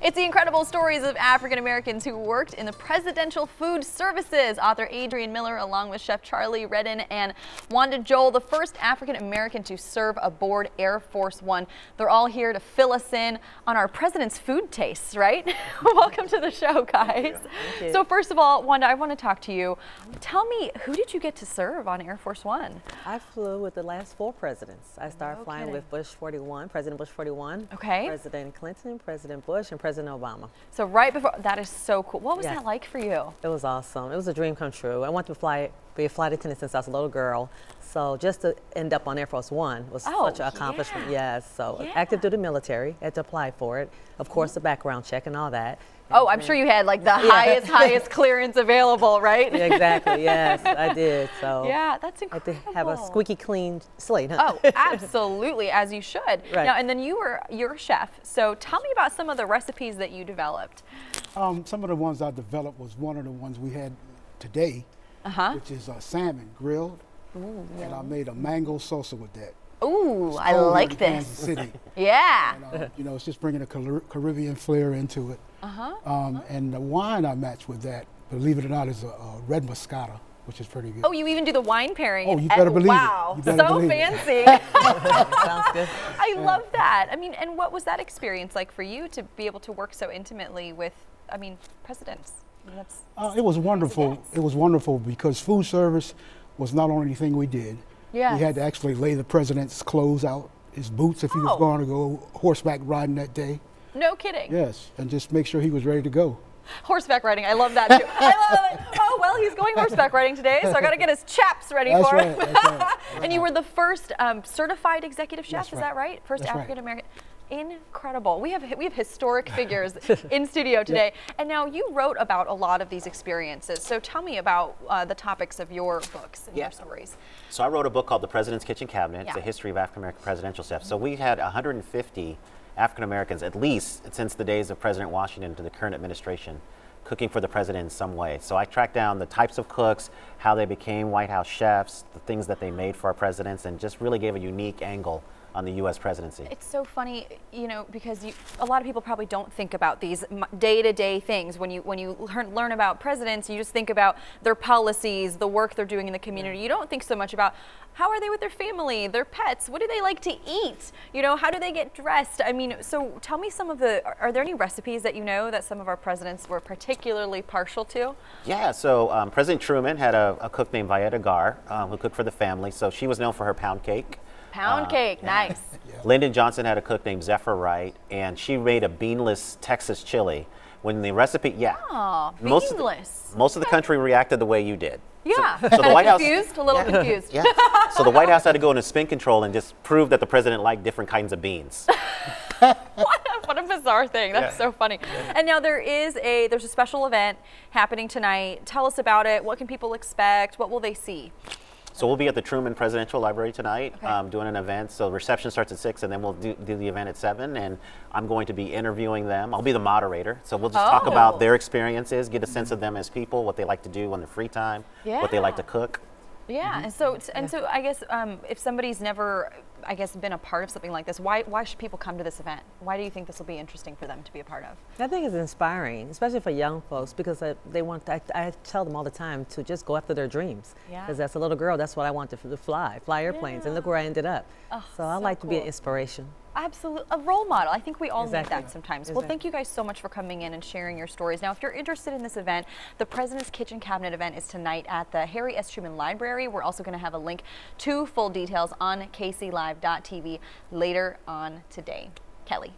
It's the incredible stories of African Americans who worked in the presidential food services. Author Adrian Miller, along with Chef Charlie Redden and Wanda Joell, the first African American to serve aboard Air Force One. They're all here to fill us in on our president's food tastes, right? Welcome to the show, guys. Thank you. So first of all, Wanda, I want to talk to you. Tell me, who did you get to serve on Air Force One? I flew with the last 4 presidents. I started flying with Bush 41, President Bush 41, Okay. President Clinton, President Bush, and President Obama. So right before, that is so cool. What was Yeah. that like for you? It was awesome. It was a dream come true. I wanted to be a flight attendant since I was a little girl. So just to end up on Air Force One was such an accomplishment. Yeah. Yes. So active duty military, had to apply for it. Of course, the background check and all that. Oh, I'm sure you had like the highest clearance available, right? Yeah, exactly. Yes, I did. So yeah, that's I incredible. had to have a squeaky clean slate. Huh? Oh, absolutely, as you should. Right. Now, and then you're a chef. So tell me about some of the recipes that you developed. Some of the ones I developed was one of the ones we had today, which is salmon grilled, and I made a mango salsa with that. Ooh, I Over like in this. Kansas City. Yeah. And, you know, it's just bringing a Caribbean flair into it. And the wine I matched with that, believe it or not, is a red Moscato, which is pretty good. Oh, you even do the wine pairing. Oh, you better believe it. Wow, You better so believe it. fancy. Sounds good. I love that. I mean, and what was that experience like for you to be able to work so intimately with, I mean, presidents? I mean, It was wonderful. It was wonderful because food service was not only anything we did. Yes. We had to actually lay the president's clothes out, his boots if he was going to go horseback riding that day. No kidding. Yes, and just make sure he was ready to go. Horseback riding, I love that too. I love it. Oh, well, he's going horseback riding today, so I got to get his chaps ready for him. That's right. And you were the first certified executive chef, That's is right. that right? First That's right. African American. Incredible. We have historic figures in studio today. And now you wrote about a lot of these experiences. So tell me about the topics of your books and your stories. So I wrote a book called The President's Kitchen Cabinet. It's a history of African American presidential chefs. So we had 150 African Americans, at least since the days of President Washington to the current administration, cooking for the president in some way. So I tracked down the types of cooks, how they became White House chefs, the things that they made for our presidents, and just really gave a unique angle on the U.S. presidency. It's so funny, you know, because a lot of people probably don't think about these day-to-day things. When you learn about presidents, you just think about their policies, the work they're doing in the community. You don't think so much about how are they with their family, their pets, what do they like to eat, you know, how do they get dressed? I mean, so tell me are there any recipes that you know that some of our presidents were particularly partial to? Yeah, so President Truman had a cook named Vieta Gar who cooked for the family, so she was known for her pound cake. Pound cake, nice. Lyndon Johnson had a cook named Zephyr Wright, and she made a beanless Texas chili. When the recipe, beanless. Most of the country reacted the way you did. Yeah, so the White House, confused, a little confused. Yeah. So the White House had to go into spin control and just prove that the president liked different kinds of beans. What a bizarre thing. That's so funny. And now there's a special event happening tonight. Tell us about it. What can people expect? What will they see? So we'll be at the Truman Presidential Library tonight doing an event. So reception starts at 6 and then we'll do the event at 7, and I'm going to be interviewing them. I'll be the moderator. So we'll just talk about their experiences, get a sense of them as people, what they like to do on their free time, what they like to cook. Yeah, and so I guess if somebody's never, I guess, been a part of something like this, why should people come to this event? Why do you think this will be interesting for them to be a part of? I think it's inspiring, especially for young folks, because they want. I tell them all the time to just go after their dreams. Because as a little girl, that's what I wanted to fly airplanes, and look where I ended up. Oh, so I like to be an inspiration. Absolutely, a role model. I think we all need that sometimes. Well, thank you guys so much for coming in and sharing your stories. Now, if you're interested in this event, the President's Kitchen Cabinet event is tonight at the Harry S. Truman Library. We're also going to have a link to full details on kclive.tv later on today. Kelly.